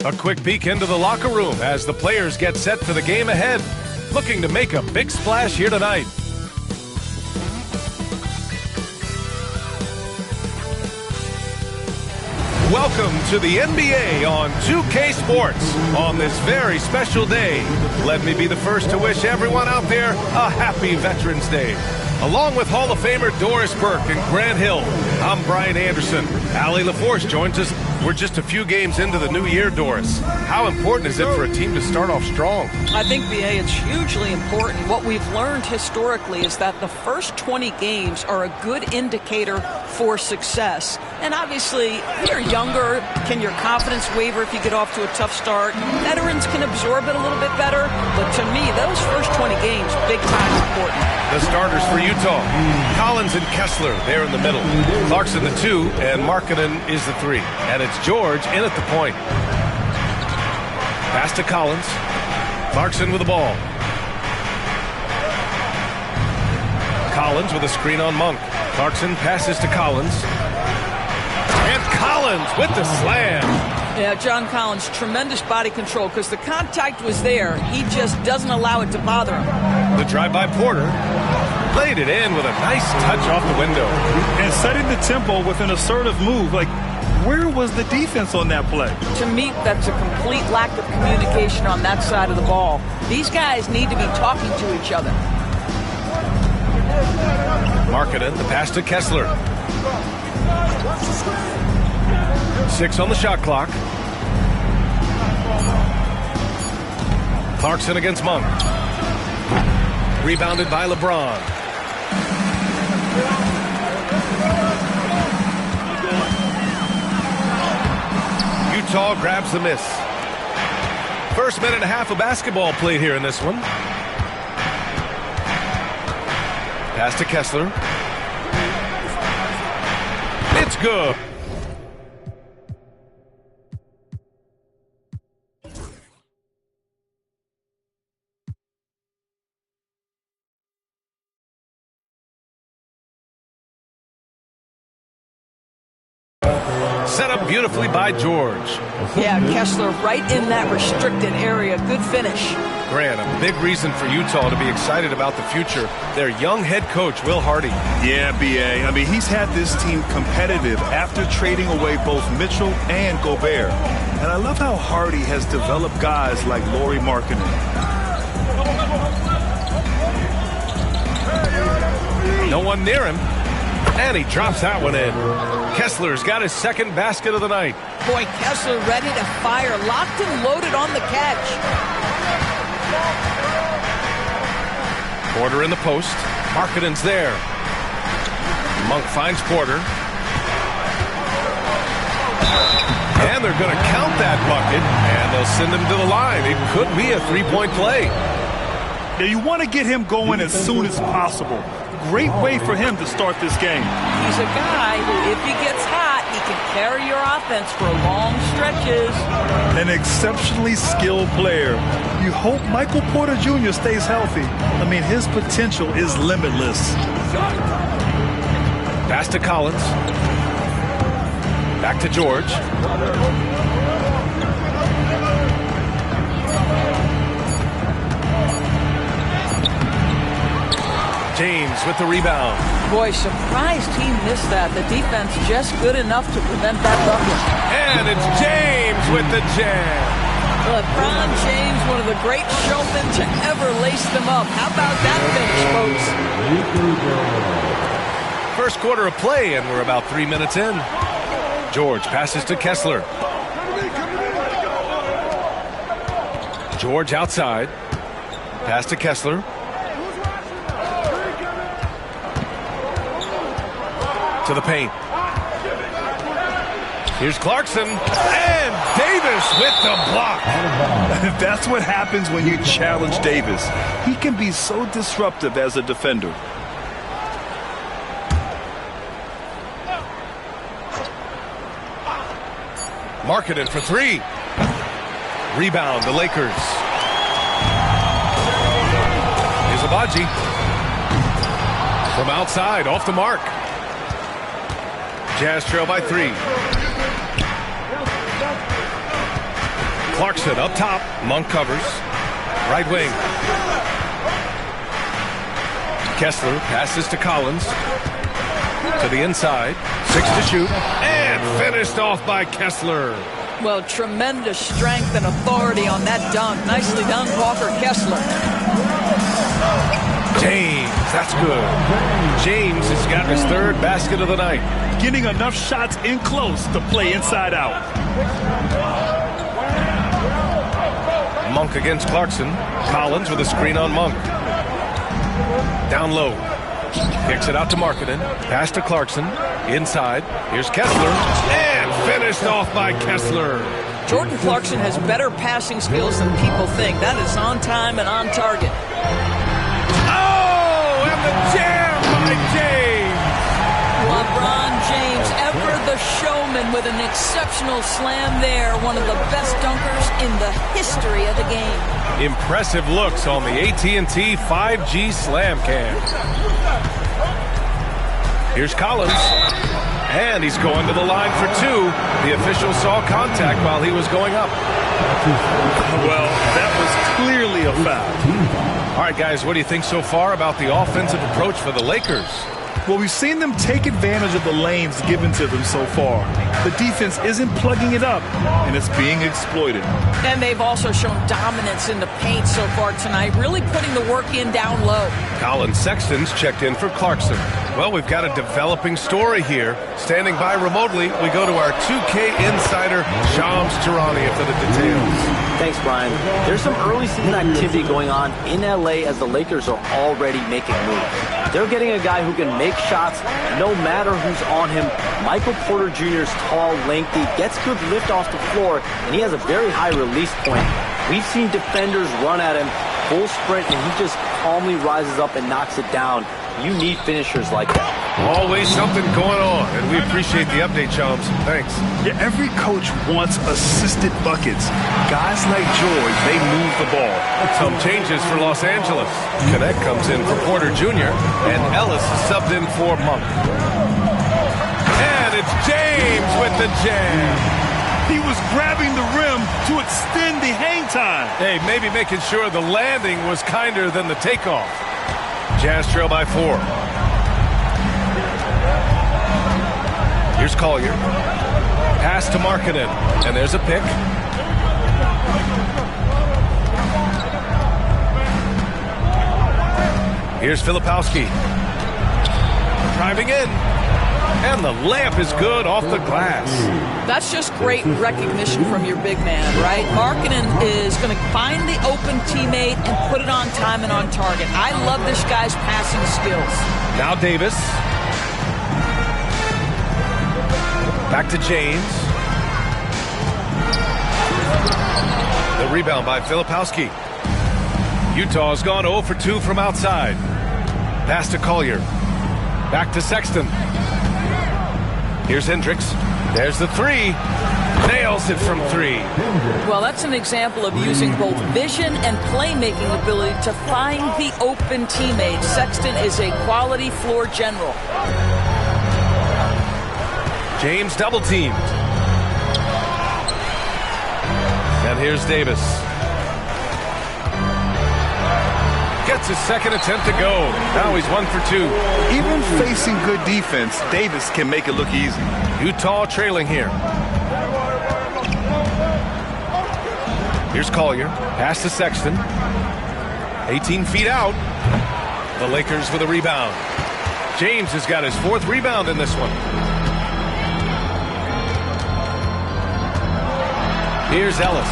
A quick peek into the locker room as the players get set for the game ahead. Looking to make a big splash here tonight. Welcome to the NBA on 2K Sports on this very special day. Let me be the first to wish everyone out there a happy Veterans Day. Along with Hall of Famer Doris Burke and Grant Hill, I'm Brian Anderson. Allie LaForce joins us. We're just a few games into the new year, Doris. How important is it for a team to start off strong? I think, BA, it's hugely important. What we've learned historically is that the first 20 games are a good indicator for success. And obviously, if you're younger, can your confidence waver if you get off to a tough start? Veterans can absorb it a little bit better. But to me, those first 20 games, big time important. The starters for Utah, Collins and Kessler, they're in the middle. Clarkson the 2, and Markkanen is the 3. And it's George in at the point. Pass to Collins. Clarkson with the ball. Collins with a screen on Monk. Clarkson passes to Collins. And Collins with the slam. Yeah, John Collins, tremendous body control because the contact was there. He just doesn't allow it to bother him. The drive by Porter. Laid it in with a nice touch off the window. And setting the tempo with an assertive move. Like, where was the defense on that play? To me, that's a complete lack of communication on that side of the ball. These guys need to be talking to each other. Markkanen, the pass to Kessler. 6 on the shot clock. Clarkson against Monk. Rebounded by LeBron. Utah grabs the miss. First minute and a half of basketball played here in this one. Pass to Kessler. It's good. Set up beautifully by George. Yeah, Kessler right in that restricted area. Good finish. Grant, a big reason for Utah to be excited about the future. Their young head coach, Will Hardy. Yeah, BA. I mean, he's had this team competitive after trading away both Mitchell and Gobert. And I love how Hardy has developed guys like Lauri Markkanen. No one near him. And he drops that one in. Kessler's got his second basket of the night. Boy, Kessler ready to fire. Locked and loaded on the catch. Porter in the post. Markkanen's there. Monk finds Porter. And they're going to count that bucket. And they'll send him to the line. It could be a three-point play. Yeah, you want to get him going as soon as possible. Great way for him to start this game. He's a guy who, if he gets hot, he can carry your offense for long stretches. An exceptionally skilled player. You hope Michael Porter Jr. stays healthy. I mean, his potential is limitless. Pass to Collins. Back to George. James with the rebound. Boy, surprised he missed that. The defense just good enough to prevent that bucket. And it's James with the jam. LeBron James, one of the great showmen to ever lace them up. How about that finish, folks? First quarter of play, and we're about 3 minutes in. George passes to Kessler. George outside. Pass to Kessler. To the paint. Here's Clarkson. And Davis with the block. That's what happens when you challenge Davis. He can be so disruptive as a defender. Markkanen for 3. Rebound, the Lakers. Here's Abaji. From outside, off the mark. Jazz trail by 3. Clarkson up top. Monk covers. Right wing. Kessler passes to Collins. To the inside. 6 to shoot. And finished off by Kessler. Well, tremendous strength and authority on that dunk. Nicely done, Walker Kessler. James, that's good. James has got his 3rd basket of the night. Getting enough shots in close to play inside out. Monk against Clarkson. Collins with a screen on Monk. Down low. Kicks it out to Markkanen. Pass to Clarkson. Inside. Here's Kessler. And finished off by Kessler. Jordan Clarkson has better passing skills than people think. That is on time and on target. Oh, and the jam by James. LeBron James, ever the showman with an exceptional slam there. One of the best dunkers in the history of the game. Impressive looks on the AT&T 5G Slam Cam. Here's Collins. And he's going to the line for 2. The official saw contact while he was going up. Well, that was clearly a foul. All right, guys, what do you think so far about the offensive approach for the Lakers? Well, we've seen them take advantage of the lanes given to them so far. The defense isn't plugging it up, and it's being exploited. And they've also shown dominance in the paint so far tonight, really putting the work in down low. Colin Sexton's checked in for Clarkson. Well, we've got a developing story here. Standing by remotely, we go to our 2K insider, Shams Charania, for the details. Thanks, Brian. There's some early season activity going on in LA as the Lakers are already making moves. They're getting a guy who can make shots no matter who's on him. Michael Porter Jr. is tall, lengthy, gets good lift off the floor, and he has a very high release point. We've seen defenders run at him, full sprint, and he just calmly rises up and knocks it down. You need finishers like that. Always something going on, and we appreciate the update, Chums. Thanks. Yeah, every coach wants assisted buckets. Guys like George, they move the ball. Some changes for Los Angeles. Connect comes in for Porter Jr., and Ellis is subbed in for Monk. And it's James with the jam. He was grabbing the rim to extend the hang time. Hey, maybe making sure the landing was kinder than the takeoff. Jazz trail by 4. Here's Collier. Pass to Markkanen. And there's a pick. Here's Filipowski. Driving in. And the layup is good off the glass. That's just great recognition from your big man, right? Markkanen is going to find the open teammate and put it on time and on target. I love this guy's passing skills. Now Davis. Back to James. The rebound by Filipowski. Utah's gone 0 for 2 from outside. Pass to Collier. Back to Sexton. Here's Hendricks. There's the 3. Nails it from 3. Well, that's an example of using both vision and playmaking ability to find the open teammate. Sexton is a quality floor general. James double teamed. And here's Davis. Gets his second attempt to go. Now he's 1 for 2. Even facing good defense, Davis can make it look easy. Utah trailing here. Here's Collier. Pass to Sexton. 18 feet out. The Lakers with a rebound. James has got his 4th rebound in this one. Here's Ellis.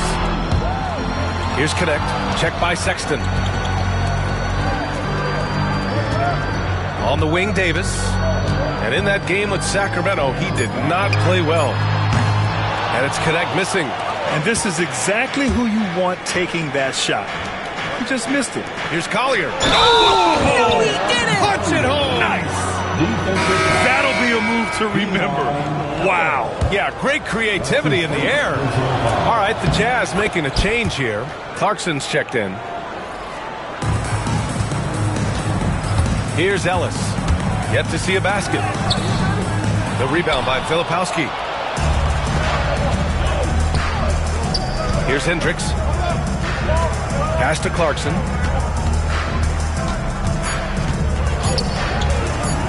Here's Connect. Check by Sexton. On the wing, Davis. And in that game with Sacramento, he did not play well. And it's Connect missing. And this is exactly who you want taking that shot. He just missed it. Here's Collier. Oh, no, he did it! Punch it home! Nice. That'll be a move to remember. Wow. Yeah, great creativity in the air. All right, the Jazz making a change here. Clarkson's checked in. Here's Ellis. Yet to see a basket. The rebound by Filipowski. Here's Hendricks. Pass to Clarkson.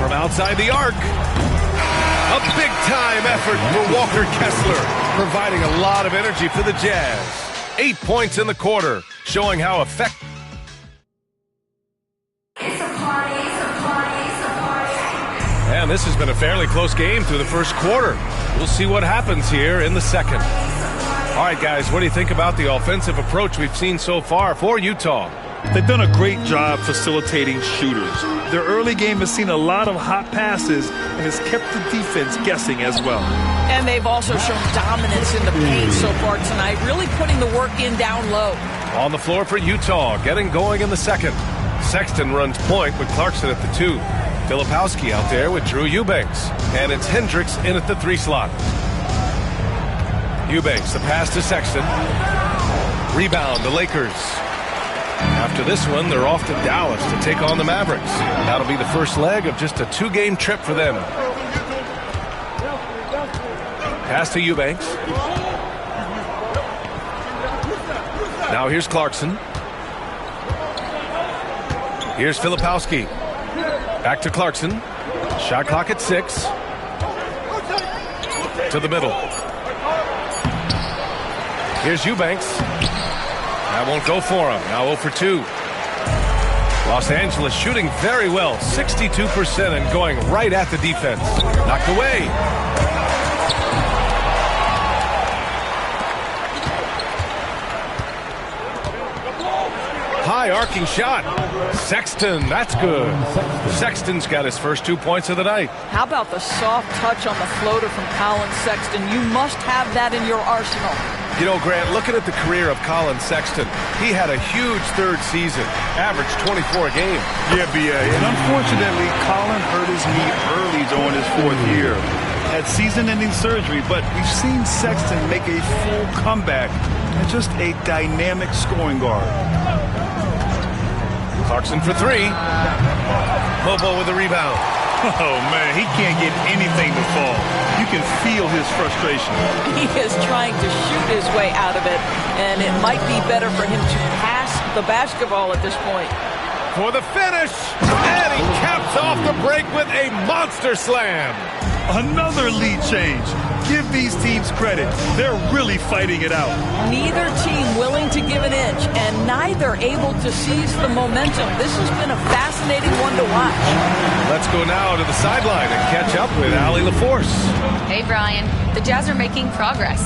From outside the arc. A big-time effort for Walker Kessler, providing a lot of energy for the Jazz. 8 points in the quarter, showing how effective. And this has been a fairly close game through the first quarter. We'll see what happens here in the second. All right, guys, what do you think about the offensive approach we've seen so far for Utah? They've done a great job facilitating shooters. Their early game has seen a lot of hot passes and has kept the defense guessing as well. And they've also shown dominance in the paint so far tonight, really putting the work in down low. On the floor for Utah, getting going in the second. Sexton runs point with Clarkson at the 2. Filipowski out there with Drew Eubanks. And it's Hendricks in at the 3 slot. Eubanks, the pass to Sexton. Rebound, the Lakers. After this one, they're off to Dallas to take on the Mavericks. That'll be the first leg of just a 2-game trip for them. Pass to Eubanks. Now here's Clarkson. Here's Filipowski. Back to Clarkson. Shot clock at 6. To the middle. Here's Eubanks. That won't go for him. Now 0 for 2. Los Angeles shooting very well. 62% and going right at the defense. Knocked away. High arcing shot. Sexton, that's good. Sexton's got his first 2 points of the night. How about the soft touch on the floater from Colin Sexton? You must have that in your arsenal. You know, Grant, looking at the career of Colin Sexton, he had a huge third season, averaged 24 a game. Yeah, B.A. And unfortunately, Colin hurt his knee early during his 4th year. Had season-ending surgery, but we've seen Sexton make a full comeback and just a dynamic scoring guard. Clarkson for 3. Bobo with a rebound. Oh, man, he can't get anything to fall. You can feel his frustration. He is trying to shoot his way out of it, and it might be better for him to pass the basketball at this point. For the finish, and he caps off the break with a monster slam. Another lead change. Give these teams credit. They're really fighting it out. Neither team willing to give an inch, and neither able to seize the momentum. This has been a fascinating one to watch. Let's go now to the sideline and catch up with Allie LaForce. Hey, Brian. The Jazz are making progress.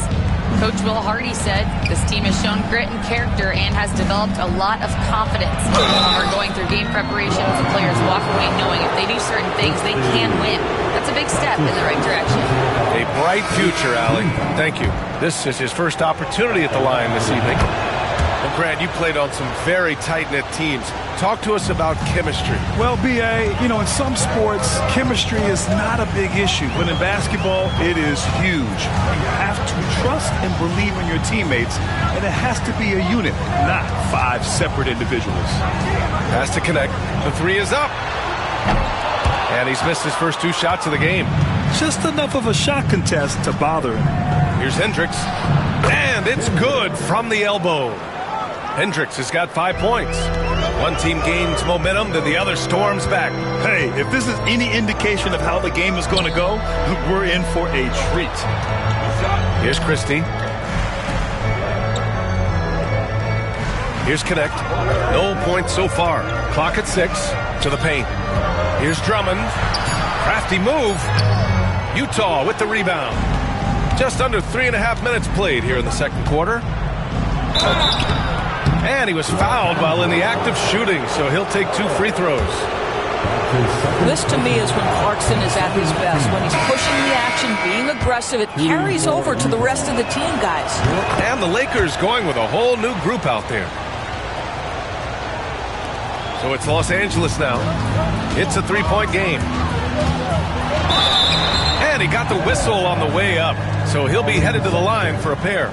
Coach Will Hardy said this team has shown grit and character and has developed a lot of confidence. When we're going through game preparations, the players walk away knowing if they do certain things, they can win. That's a big step in the right direction. A bright future, Allie. Thank you. This is his first opportunity at the line this evening. Well, Grant, you played on some very tight-knit teams. Talk to us about chemistry. Well, B.A., you know, in some sports, chemistry is not a big issue. But in basketball, it is huge. You have to trust and believe in your teammates, and it has to be a unit, not 5 separate individuals. Has to connect. The 3 is up. And he's missed his first 2 shots of the game. Just enough of a shot contest to bother him. Here's Hendricks. And it's good from the elbow. Hendricks has got 5 points. One team gains momentum, then the other storms back. Hey, if this is any indication of how the game is going to go, we're in for a treat. Here's Christie. Here's Connect. No points so far. Clock at 6 to the paint. Here's Drummond. Crafty move. Utah with the rebound. Just under 3.5 minutes played here in the second quarter. And he was fouled while in the act of shooting, so he'll take 2 free throws. This, to me, is when Clarkson is at his best. When he's pushing the action, being aggressive, it carries over to the rest of the team, guys. And the Lakers going with a whole new group out there. So it's Los Angeles now. It's a 3-point game. And he got the whistle on the way up, so he'll be headed to the line for a pair.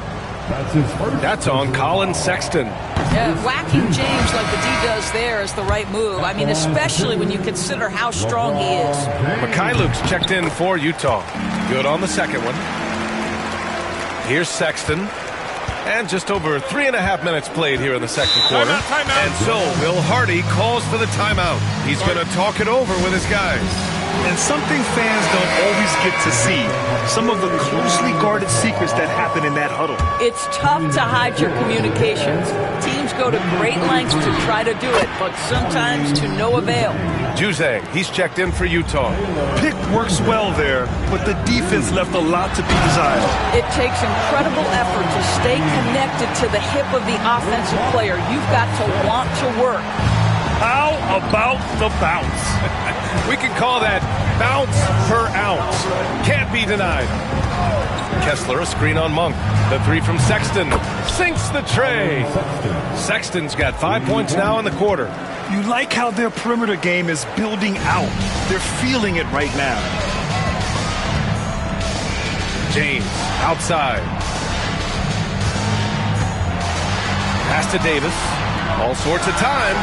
That's on Colin Sexton. Whacking James like the D does there is the right move. I mean, especially when you consider how strong he is. Mikhailuk's checked in for Utah. Good on the second one. Here's Sexton. And just over 3.5 minutes played here in the second quarter. And so Will Hardy calls for the timeout. He's going to talk it over with his guys. And something fans don't always get to see, some of the closely guarded secrets that happen in that huddle. It's tough to hide your communications. Teams go to great lengths to try to do it, but sometimes to no avail. Chise, he's checked in for Utah. Pick works well there, but the defense left a lot to be desired. It takes incredible effort to stay connected to the hip of the offensive player. You've got to want to work. How about the bounce? We can call that bounce per ounce. Can't be denied. Kessler, a screen on Monk. The three from Sexton. Sinks the tray. Sexton's got 5 points now in the quarter. You like how their perimeter game is building out. They're feeling it right now. James, outside. Pass to Davis. All sorts of time.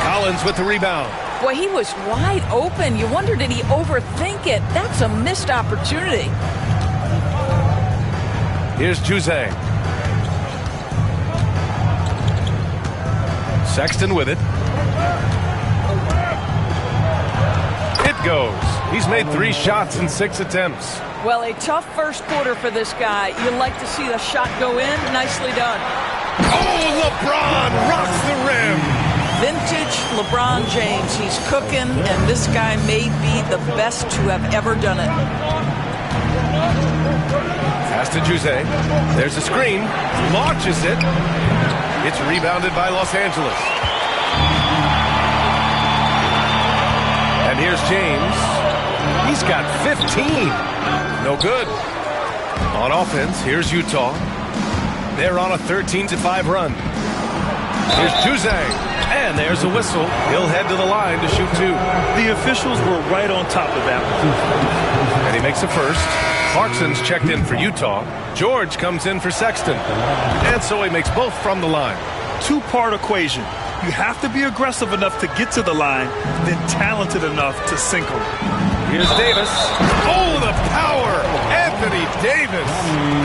Collins with the rebound. Boy, he was wide open. You wonder, did he overthink it? That's a missed opportunity. Here's Chise. Sexton with it. It goes. He's made 3 shots in 6 attempts. Well, a tough first quarter for this guy. You'd like to see the shot go in. Nicely done. Oh, LeBron rocks the rim. Vintage LeBron James. He's cooking, and this guy may be the best to have ever done it. Pass to Chise. There's a screen. Launches it. It's rebounded by Los Angeles. And here's James. He's got 15. No good. On offense, here's Utah. They're on a 13-5 run. Here's Chise. And there's a whistle. He'll head to the line to shoot 2. The officials were right on top of that one. And he makes a first. Clarkson's checked in for Utah. George comes in for Sexton. And so he makes both from the line. 2-part equation. You have to be aggressive enough to get to the line, then talented enough to sink them. Here's Davis. Oh, the power! Anthony Davis.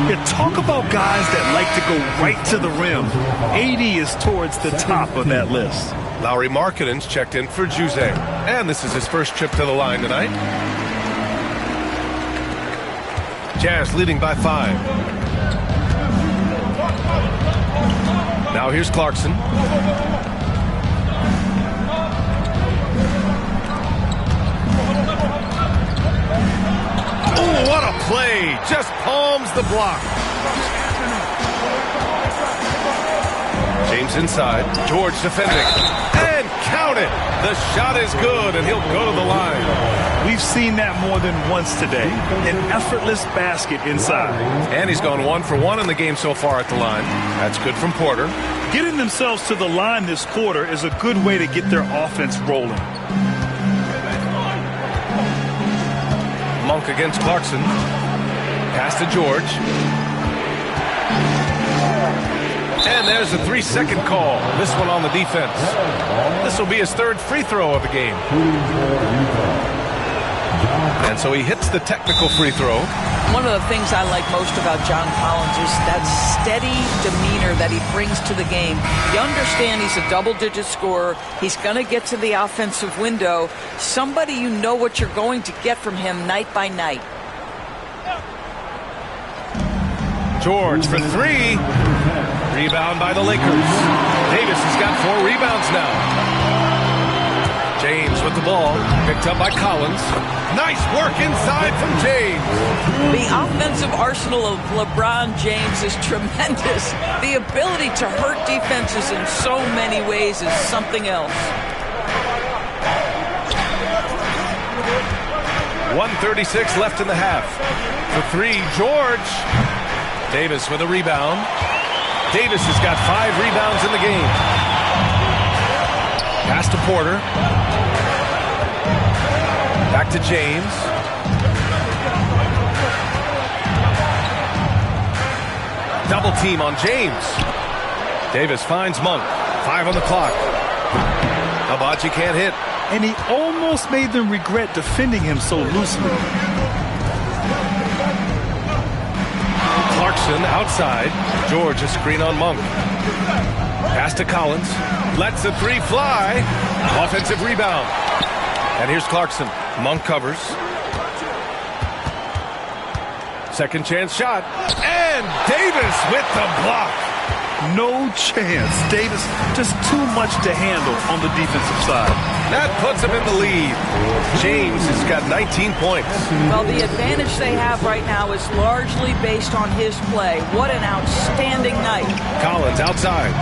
Yeah, talk about guys that like to go right to the rim. 80 is towards the top of that list. Lauri Markkanen's checked in for Chise. And this is his first trip to the line tonight. Jazz leading by 5. Now here's Clarkson. Oh, what a play. Just palms the block. James inside. George defending. And count it. The shot is good, and he'll go to the line. We've seen that more than once today. An effortless basket inside. And he's gone 1 for 1 in the game so far at the line. That's good from Porter. Getting themselves to the line this quarter is a good way to get their offense rolling. Monk against Clarkson. Pass to George. And there's a 3-second call. This one on the defense. This will be his 3rd free throw of the game. And so he hits the technical free throw. One of the things I like most about John Collins is that steady demeanor that he brings to the game. You understand he's a double-digit scorer. He's going to get to the offensive window. Somebody you know what you're going to get from him night by night. George for 3. Rebound by the Lakers. Davis has got 4 rebounds now. James with the ball. Picked up by Collins. Nice work inside from James. The offensive arsenal of LeBron James is tremendous. The ability to hurt defenses in so many ways is something else. 1:36 left in the half. For 3, George. Davis with a rebound. Davis has got 5 rebounds in the game. Pass to Porter. Back to James. Double team on James. Davis finds Monk. 5 on the clock. Hibachi can't hit. And he almost made them regret defending him so loosely. Clarkson outside. George a screen on Monk. Pass to Collins. Lets the three fly. Offensive rebound. And here's Clarkson. Monk covers. Second chance shot. And Davis with the block. No chance. Davis just too much to handle on the defensive side. That puts him in the lead. James has got 19 points. Well, the advantage they have right now is largely based on his play. What an outstanding night. Collins outside.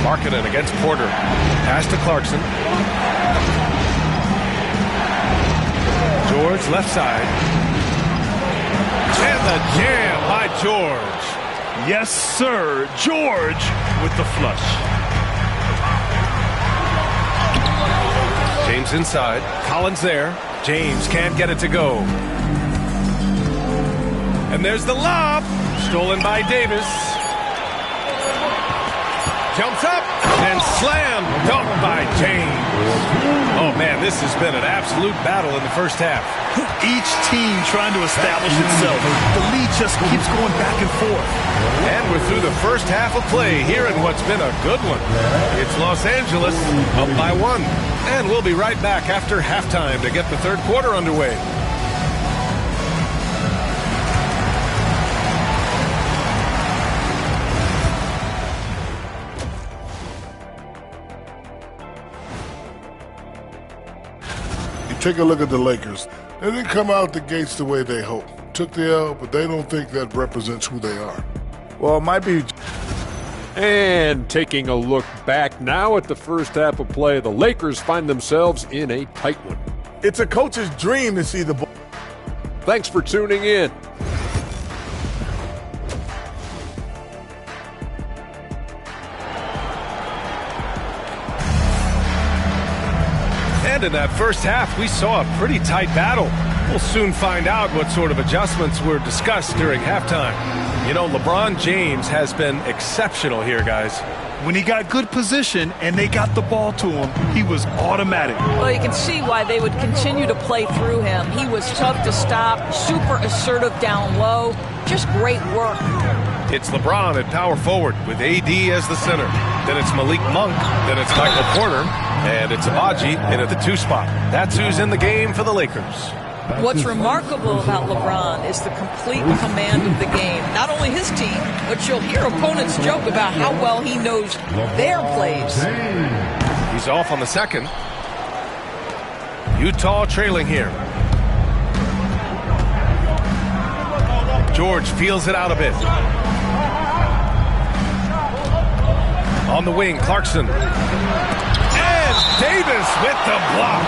Markkanen against Porter. Pass to Clarkson. George left side. And the jam by George. Yes, sir. George with the flush. James inside. Collins there. James can't get it to go. And there's the lob. Stolen by Davis. Jumps up and slam. Dunked by James. Oh, man, this has been an absolute battle in the first half. Each team trying to establish itself. The lead just keeps going back and forth. And we're through the first half of play here in what's been a good one. It's Los Angeles up by 1. And we'll be right back after halftime to get the third quarter underway. Take a look at the Lakers. They didn't come out the gates the way they hoped. Took the L, but they don't think that represents who they are. Well, it might be. And taking a look back now at the first half of play, the Lakers find themselves in a tight one. It's a coach's dream to see the ball. Thanks for tuning in. And in that first half, we saw a pretty tight battle. We'll soon find out what sort of adjustments were discussed during halftime. You know, LeBron James has been exceptional here, guys. When he got good position and they got the ball to him, he was automatic. Well, you can see why they would continue to play through him. He was tough to stop, super assertive down low. Just great work. It's LeBron at power forward with AD as the center. Then it's Malik Monk. Then it's Michael Porter. And it's Abaji in at the 2 spot. That's who's in the game for the Lakers. What's remarkable about LeBron is the complete command of the game. Not only his team, but you'll hear opponents joke about how well he knows their plays. He's off on the second. Utah trailing here. George feels it out a bit. On the wing, Clarkson. And Davis with the block.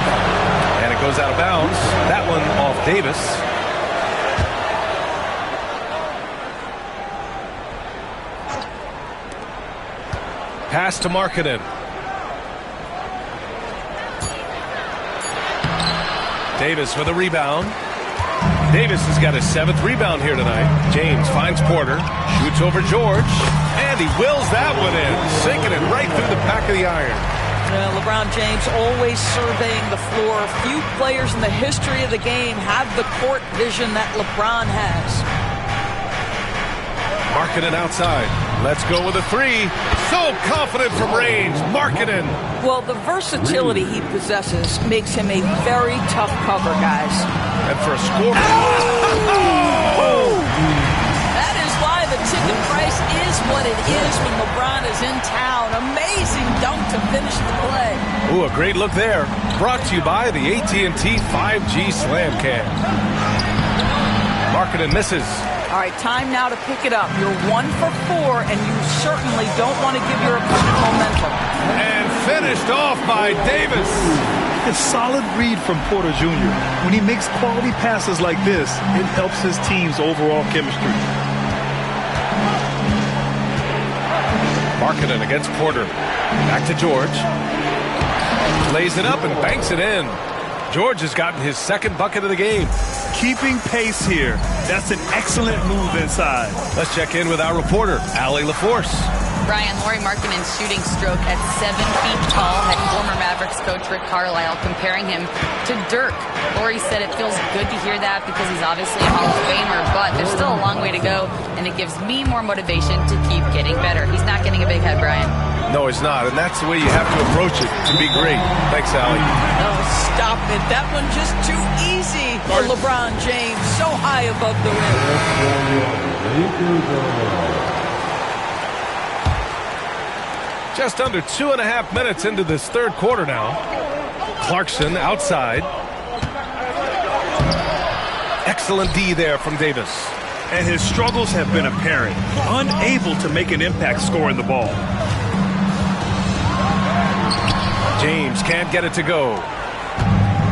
And it goes out of bounds. That one off Davis. Pass to Markkanen. Davis with a rebound. Davis has got his 7th rebound here tonight. James finds Porter, shoots over George, and he wills that one in, sinking it right through the back of the iron. LeBron James always surveying the floor. Few players in the history of the game have the court vision that LeBron has. Markkanen outside. Let's go with a 3. So confident from range. Markkanen. Well, the versatility he possesses makes him a very tough cover, guys. And for a score. That is why the ticket price is what it is when LeBron is in town. Amazing dunk to finish the play. Ooh, a great look there. Brought to you by the AT&T 5G Slam Cam. Markkanen misses. All right, time now to pick it up. You're 1 for 4, and you certainly don't want to give your opponent momentum. And finished off by Davis. A solid read from Porter Jr. When he makes quality passes like this, it helps his team's overall chemistry. Markkanen against Porter. Back to George. Lays it up and banks it in. George has gotten his 2nd bucket of the game. Keeping pace here. That's an excellent move inside. Let's check in with our reporter, Allie LaForce. Brian, Lauri Markkanen's shooting stroke at 7 feet tall had former Madden Mavericks coach Rick Carlisle comparing him to Dirk. Laurie said it feels good to hear that because he's obviously a Hall of Famer, but there's still a long way to go, and it gives me more motivation to keep getting better. He's not getting a big head, Brian. No, he's not, and that's the way you have to approach it to be great. Thanks, Allie. Oh, stop it. That one just too easy for LeBron James. So high above the rim. Just under 2.5 minutes into this third quarter now. Clarkson outside. Excellent D there from Davis. And his struggles have been apparent. Unable to make an impact scoring the ball. James can't get it to go.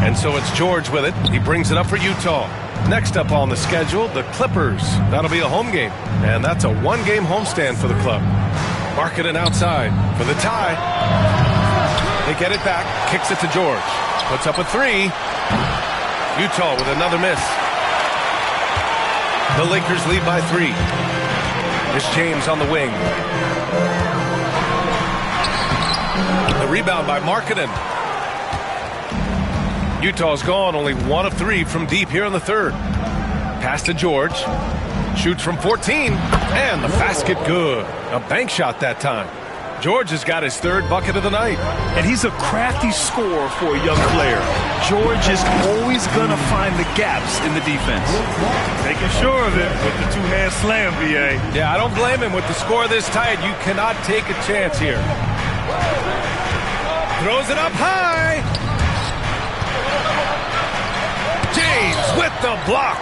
And so it's George with it. He brings it up for Utah. Next up on the schedule, the Clippers. That'll be a home game. And that's a one-game homestand for the club. Markkanen outside for the tie. They get it back. Kicks it to George. Puts up a three. Utah with another miss. The Lakers lead by 3. Here's James on the wing. The rebound by Markkanen. Utah's gone only 1 of 3 from deep here in the third. Pass to George. Shoots from 14. And the basket good. A bank shot that time. George has got his 3rd bucket of the night. And he's a crafty scorer for a young player. George is always going to find the gaps in the defense. Making sure of it with the two-hand slam, BA. Yeah, I don't blame him with the score this tight. You cannot take a chance here. Throws it up high. James with the block.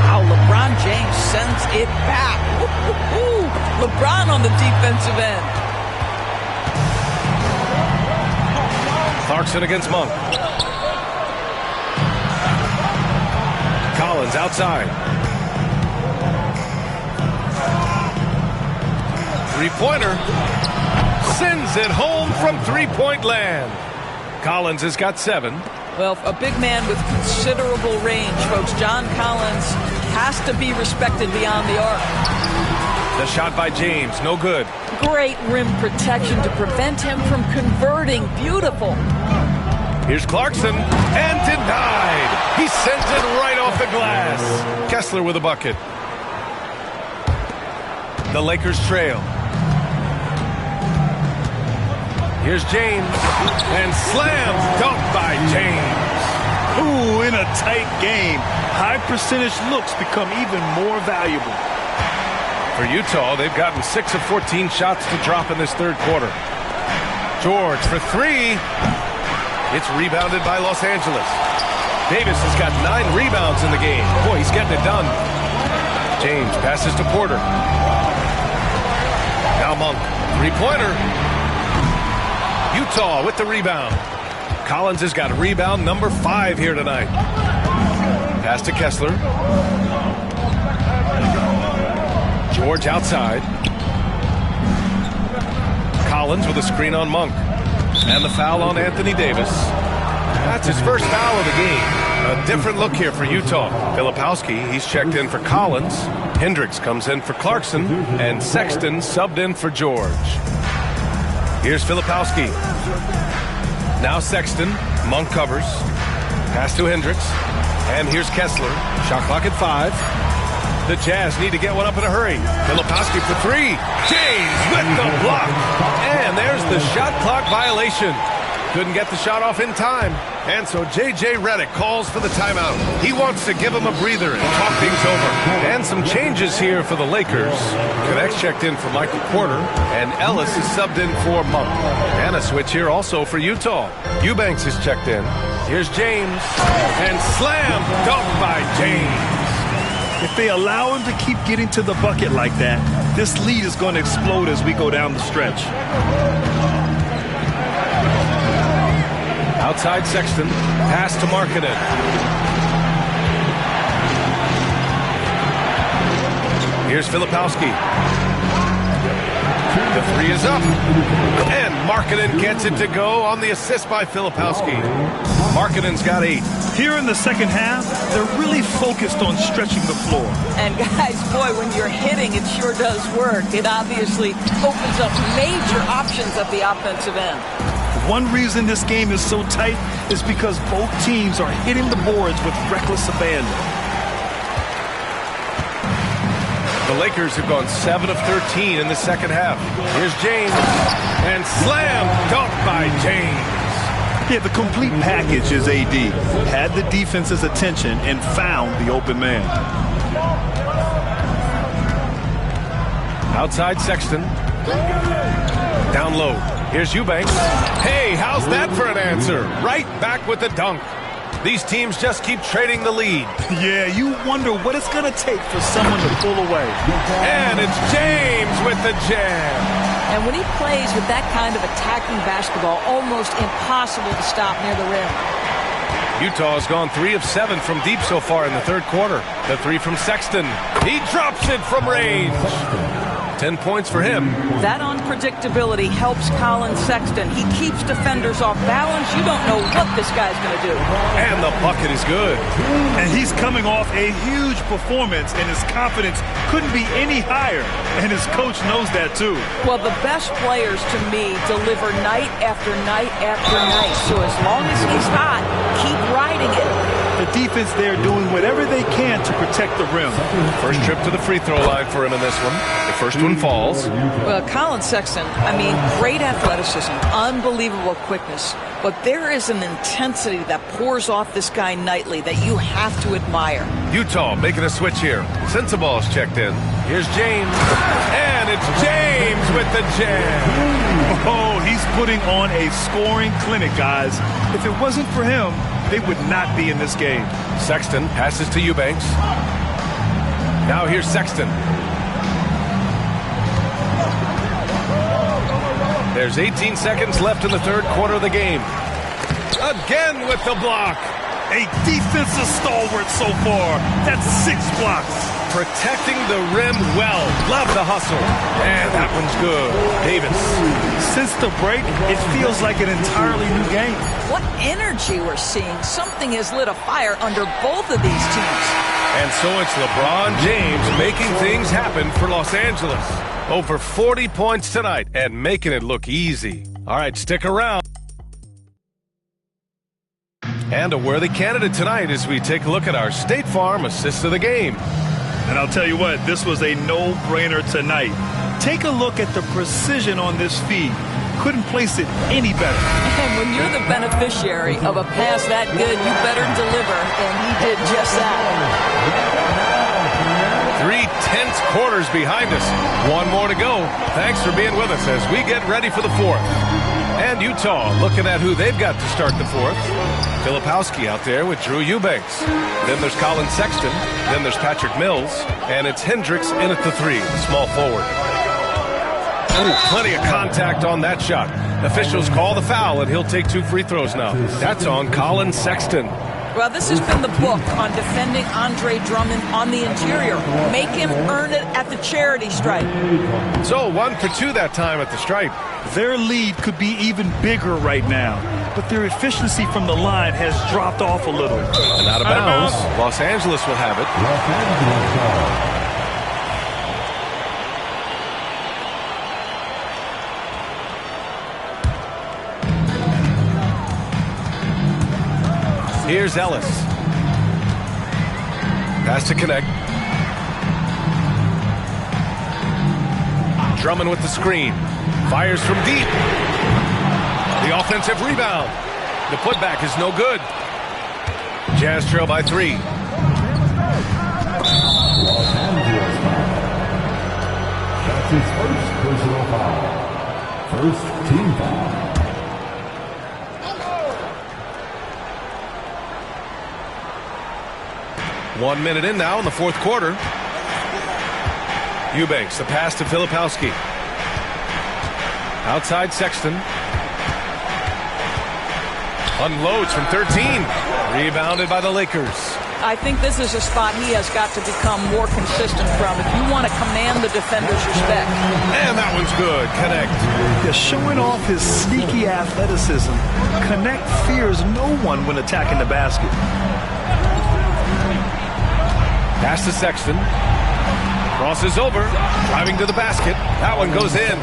Wow, LeBron James sends it back. LeBron on the defensive end. Clarkson against Monk. Collins outside. Three-pointer. Sends it home from three-point land. Collins has got 7. Well, a big man with considerable range, folks. John Collins has to be respected beyond the arc. The shot by James, no good. Great rim protection to prevent him from converting. Beautiful. Here's Clarkson, and denied. He sends it right off the glass. Kessler with a bucket. The Lakers trail. Here's James, and slam dunk by James. Ooh, in a tight game, high percentage looks become even more valuable. For Utah, they've gotten 6 of 14 shots to drop in this third quarter. George for 3. It's rebounded by Los Angeles. Davis has got 9 rebounds in the game. Boy, he's getting it done. James passes to Porter. Now Monk, three-pointer. Utah with the rebound. Collins has got rebound number 5 here tonight. Pass to Kessler. George outside. Collins with a screen on Monk. And the foul on Anthony Davis. That's his first foul of the game. A different look here for Utah. Filipowski, he's checked in for Collins. Hendricks comes in for Clarkson. And Sexton subbed in for George. Here's Filipowski. Now Sexton. Monk covers. Pass to Hendricks. And here's Kessler. Shot clock at 5. The Jazz need to get one up in a hurry. Filipowski for 3. James with the block. And there's the shot clock violation. Couldn't get the shot off in time. And so J.J. Redick calls for the timeout. He wants to give him a breather and talk things over. And some changes here for the Lakers. Connects checked in for Michael Porter. And Ellis is subbed in for Monk. And a switch here also for Utah. Eubanks is checked in. Here's James. And slam dunk by James. If they allow him to keep getting to the bucket like that, this lead is going to explode as we go down the stretch. Outside Sexton. Pass to Markkanen. Here's Filipowski. The 3 is up. And Markkanen gets it to go on the assist by Filipowski. Markkanen's got 8. Here in the second half, they're really focused on stretching the floor. And guys, boy, when you're hitting, it sure does work. It obviously opens up major options at the offensive end. One reason this game is so tight is because both teams are hitting the boards with reckless abandon. The Lakers have gone 7 of 13 in the second half. Here's James. And slam dunk by James. Yeah, the complete package is AD. Had the defense's attention and found the open man. Outside Sexton. Down low. Here's Eubanks. Hey, how's that for an answer? Right back with the dunk. These teams just keep trading the lead. Yeah, you wonder what it's going to take for someone to pull away. And it's James with the jam. And when he plays with that kind of attacking basketball, almost impossible to stop near the rim. Utah's gone 3 of 7 from deep so far in the third quarter. The 3 from Sexton. He drops it from range. 10 points for him. That unpredictability helps Colin Sexton. He keeps defenders off balance. You don't know what this guy's going to do. And the bucket is good. And he's coming off a huge performance, and his confidence couldn't be any higher. And his coach knows that, too. Well, the best players, to me, deliver night after night after night. So as long as he's hot, keep riding it. The defense there doing whatever they can to protect the rim. First trip to the free throw line for him in this one. The first one falls. Well, Colin Sexton, I mean, great athleticism, unbelievable quickness. But there is an intensity that pours off this guy nightly that you have to admire. Utah making a switch here. Sensaball's checked in. Here's James. And it's James with the jam. Oh, he's putting on a scoring clinic, guys. If it wasn't for him, they would not be in this game. Sexton passes to Eubanks. Now here's Sexton. There's 18 seconds left in the third quarter of the game. Again with the block. A defensive stalwart so far. That's 6 blocks. Protecting the rim well. Love the hustle. And that one's good. Davis. Since the break, it feels like an entirely new game. What energy we're seeing. Something has lit a fire under both of these teams. And so it's LeBron James making things happen for Los Angeles. Over 40 points tonight and making it look easy. All right, stick around. And a worthy candidate tonight as we take a look at our State Farm assist of the game. And I'll tell you what, this was a no-brainer tonight. Take a look at the precision on this feed. Couldn't place it any better. And when you're the beneficiary of a pass that good, you better deliver, and he did just that. 3 tense quarters behind us. One more to go. Thanks for being with us as we get ready for the fourth. And Utah looking at who they've got to start the fourth. Filipowski out there with Drew Eubanks. Then there's Colin Sexton. Then there's Patrick Mills. And it's Hendricks in at the 3, the small forward. Ooh, plenty of contact on that shot. Officials call the foul, and he'll take 2 free throws now. That's on Colin Sexton. Well, this has been the book on defending Andre Drummond on the interior. Make him earn it at the charity stripe. So 1 for 2 that time at the stripe. Their lead could be even bigger right now, but their efficiency from the line has dropped off a little. And out of bounds. Los Angeles will have it. Here's Ellis. Pass to connect. Drummond with the screen. Fires from deep. The offensive rebound. The putback is no good. Jazz trail by 3. That's his first personal foul. First team foul. One minute in now in the fourth quarter. Eubanks, the pass to Filipowski. Outside Sexton. Unloads from 13. Rebounded by the Lakers. I think this is a spot he has got to become more consistent from if you want to command the defender's respect. And that one's good. Connect. Yeah, showing off his sneaky athleticism. Connect fears no one when attacking the basket. Pass to Sexton. Crosses over, driving to the basket. That one goes in.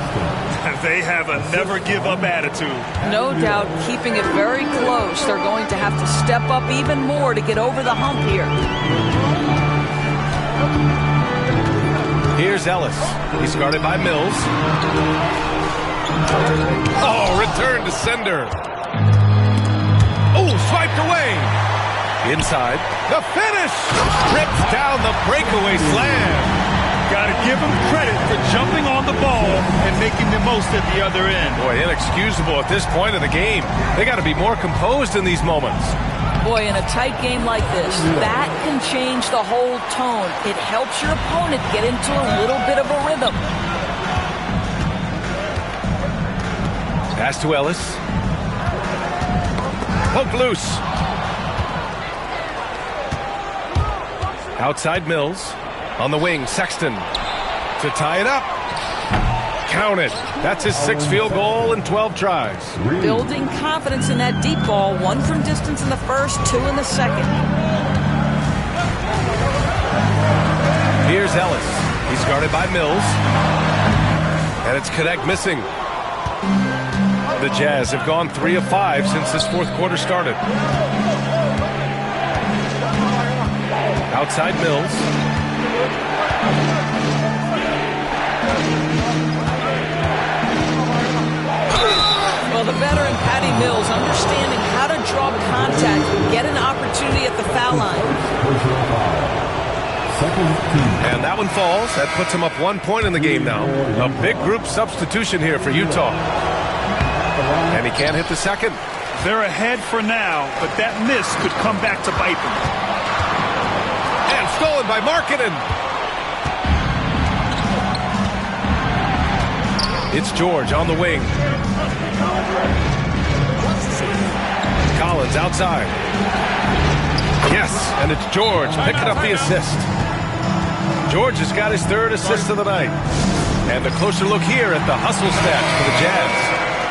They have a never-give-up attitude. No doubt keeping it very close. They're going to have to step up even more to get over the hump here. Here's Ellis. He's guarded by Mills. Oh, return to sender. Oh, swiped away. Inside. The finish. Rips down the breakaway slam. Got to give him credit for jumping on the ball and making the most at the other end. Boy, inexcusable at this point of the game. They got to be more composed in these moments. Boy, in a tight game like this, that can change the whole tone. It helps your opponent get into a little bit of a rhythm. Pass to Ellis. Poked loose. Outside Mills. On the wing, Sexton to tie it up. Counted. That's his 6th field goal in 12 tries. Building confidence in that deep ball. 1 from distance in the first, 2 in the second. Here's Ellis. He's guarded by Mills. And it's Connect missing. The Jazz have gone 3 of 5 since this 4th quarter started. Outside Mills. Well, the veteran Patty Mills understanding how to draw contact and get an opportunity at the foul line. And that one falls. That puts him up 1 point in the game now. A big group substitution here for Utah. And he can't hit the second. They're ahead for now, but that miss could come back to bite them. And stolen by Markkanen. It's George on the wing. Collins outside. Yes, and it's George picking up the assist. George has got his 3rd assist of the night. And a closer look here at the hustle stats for the Jazz.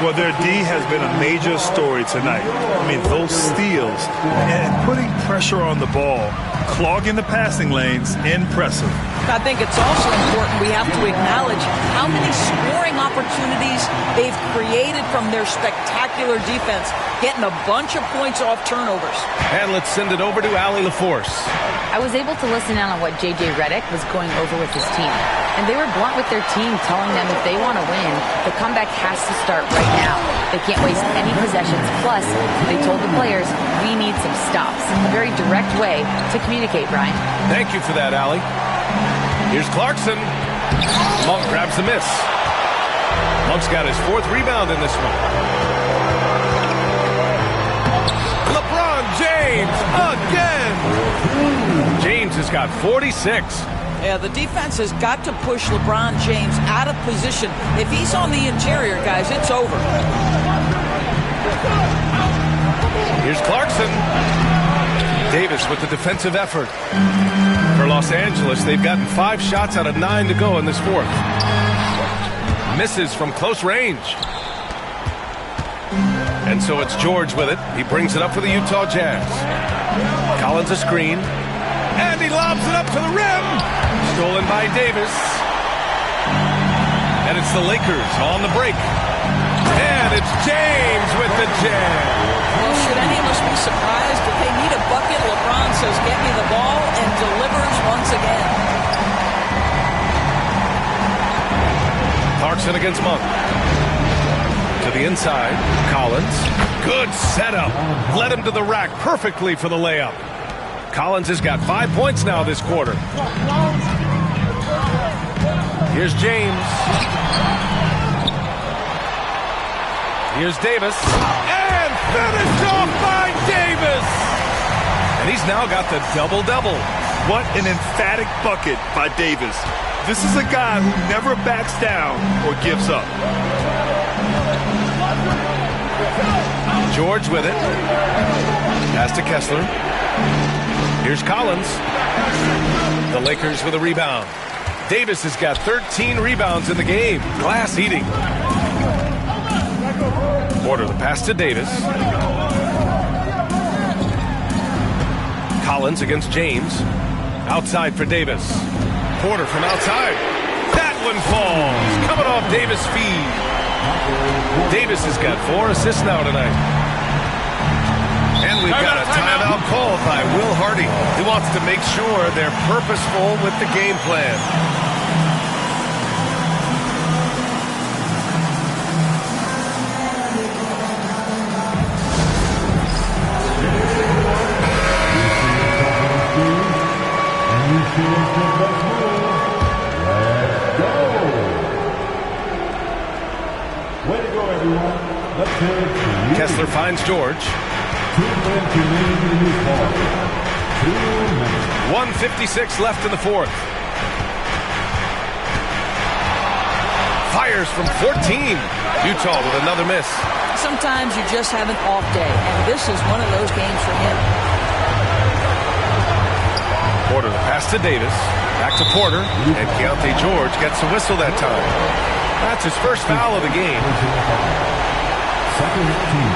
Well, their D has been a major story tonight. I mean, those steals and putting pressure on the ball, clogging the passing lanes, impressive. I think it's also important we have to acknowledge how many scoring opportunities they've created from their spectacular defense, getting a bunch of points off turnovers. And let's send it over to Allie LaForce. I was able to listen in on what J.J. Redick was going over with his team. And they were blunt with their team, telling them if they want to win, the comeback has to start right now. They can't waste any possessions. Plus, they told the players, we need some stops. A very direct way to communicate, Brian. Thank you for that, Allie. Here's Clarkson. Monk grabs the miss. Monk's got his 4th rebound in this one. LeBron James again. James has got 46. Yeah, the defense has got to push LeBron James out of position. If he's on the interior, guys, it's over. Here's Clarkson. Davis with the defensive effort. For Los Angeles, they've gotten 5 shots out of 9 to go in this 4th. Misses from close range. And so it's George with it. He brings it up for the Utah Jazz. Collins a screen. And he lobs it up to the rim. Stolen by Davis. And it's the Lakers on the break. And it's James with the jam. Well, should any of us be surprised if they need a bucket? LeBron says, get me the ball, and delivers once again. Clarkson against Monk. To the inside. Collins. Good setup. Led him to the rack perfectly for the layup. Collins has got 5 points now this quarter. Here's James. Here's Davis. And finished off by Davis. And he's now got the double-double. What an emphatic bucket by Davis. This is a guy who never backs down or gives up. George with it. Pass to Kessler. Here's Collins. The Lakers with a rebound. Davis has got 13 rebounds in the game. Glass eating. Porter the pass to Davis. Collins against James. Outside for Davis. Porter from outside. That one falls. Coming off Davis' feed. Davis has got 4 assists now tonight. And we've got a timeout called by Will Hardy. He wants to make sure they're purposeful with the game plan. Way to go, everyone. Let's hear it for you. Kessler finds George. 1:56 left in the fourth. Fires from 14. Utah with another miss. Sometimes you just have an off day, and this is one of those games for him. Porter, the pass to Davis. Back to Porter. And Keontae George gets a whistle that time. That's his first foul of the game. Second team.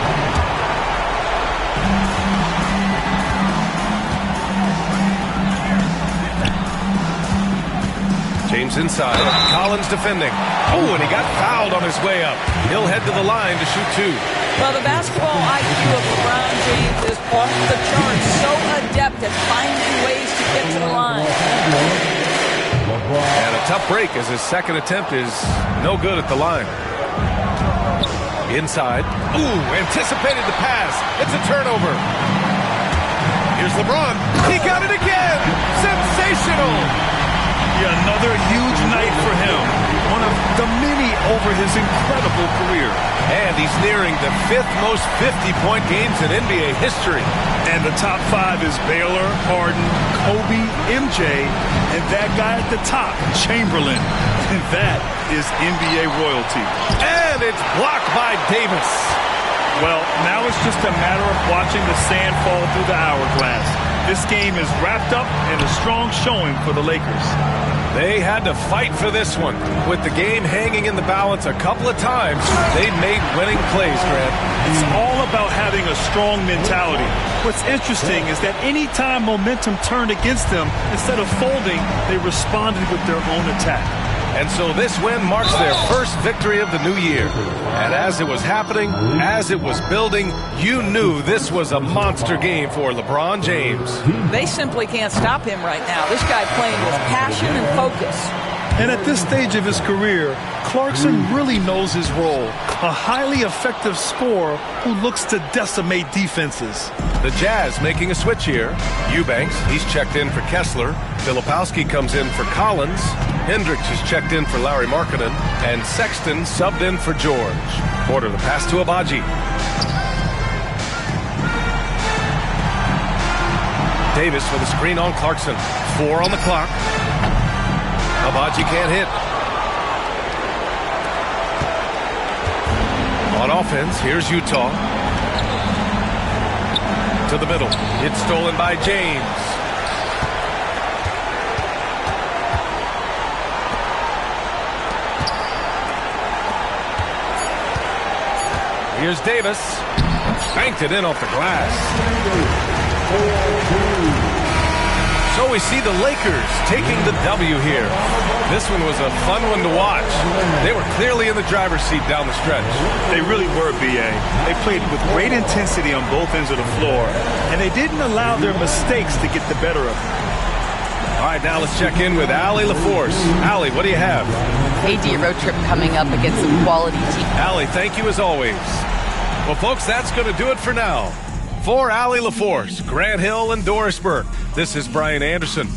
James inside. Collins defending. Oh, and he got fouled on his way up. He'll head to the line to shoot 2. Well, the basketball IQ of LeBron James is off the charts. So adept at finding ways to get to the line. And a tough break as his second attempt is no good at the line. Inside. Ooh, anticipated the pass. It's a turnover. Here's LeBron. He got it again. Sensational. Yeah, another huge night for him. One of the many over his incredible career. And he's nearing the 5th most 50-point games in NBA history. And the top 5 is Baylor, Harden, Kobe, MJ, and that guy at the top, Chamberlain. And that is NBA royalty. And it's blocked by Davis. Well, now it's just a matter of watching the sand fall through the hourglass. This game is wrapped up in a strong showing for the Lakers. They had to fight for this one. With the game hanging in the balance a couple of times, they made winning plays, Grant. It's all about having a strong mentality. What's interesting is that any time momentum turned against them, instead of folding, they responded with their own attack. And so this win marks their first victory of the new year. And as it was happening, as it was building, you knew this was a monster game for LeBron James. They simply can't stop him right now. This guy playing with passion and focus. And at this stage of his career, Clarkson really knows his role. A highly effective scorer who looks to decimate defenses. The Jazz making a switch here. Eubanks, he's checked in for Kessler. Filipowski comes in for Collins. Hendricks is checked in for Larry Markkinen. And Sexton subbed in for George. Porter, the pass to Abaji. Davis with a screen on Clarkson. 4 on the clock. Abaji can't hit. On offense, here's Utah. To the middle. It's stolen by James. Here's Davis. Banked it in off the glass. So we see the Lakers taking the W here. This one was a fun one to watch. They were clearly in the driver's seat down the stretch. They really were, B.A. They played with great intensity on both ends of the floor, and they didn't allow their mistakes to get the better of them. All right, now let's check in with Allie LaForce. Allie, what do you have? AD road trip coming up against some quality team. Allie, thank you as always. Well, folks, that's going to do it for now. For Allie LaForce, Grant Hill, and Doris Burke, this is Brian Anderson.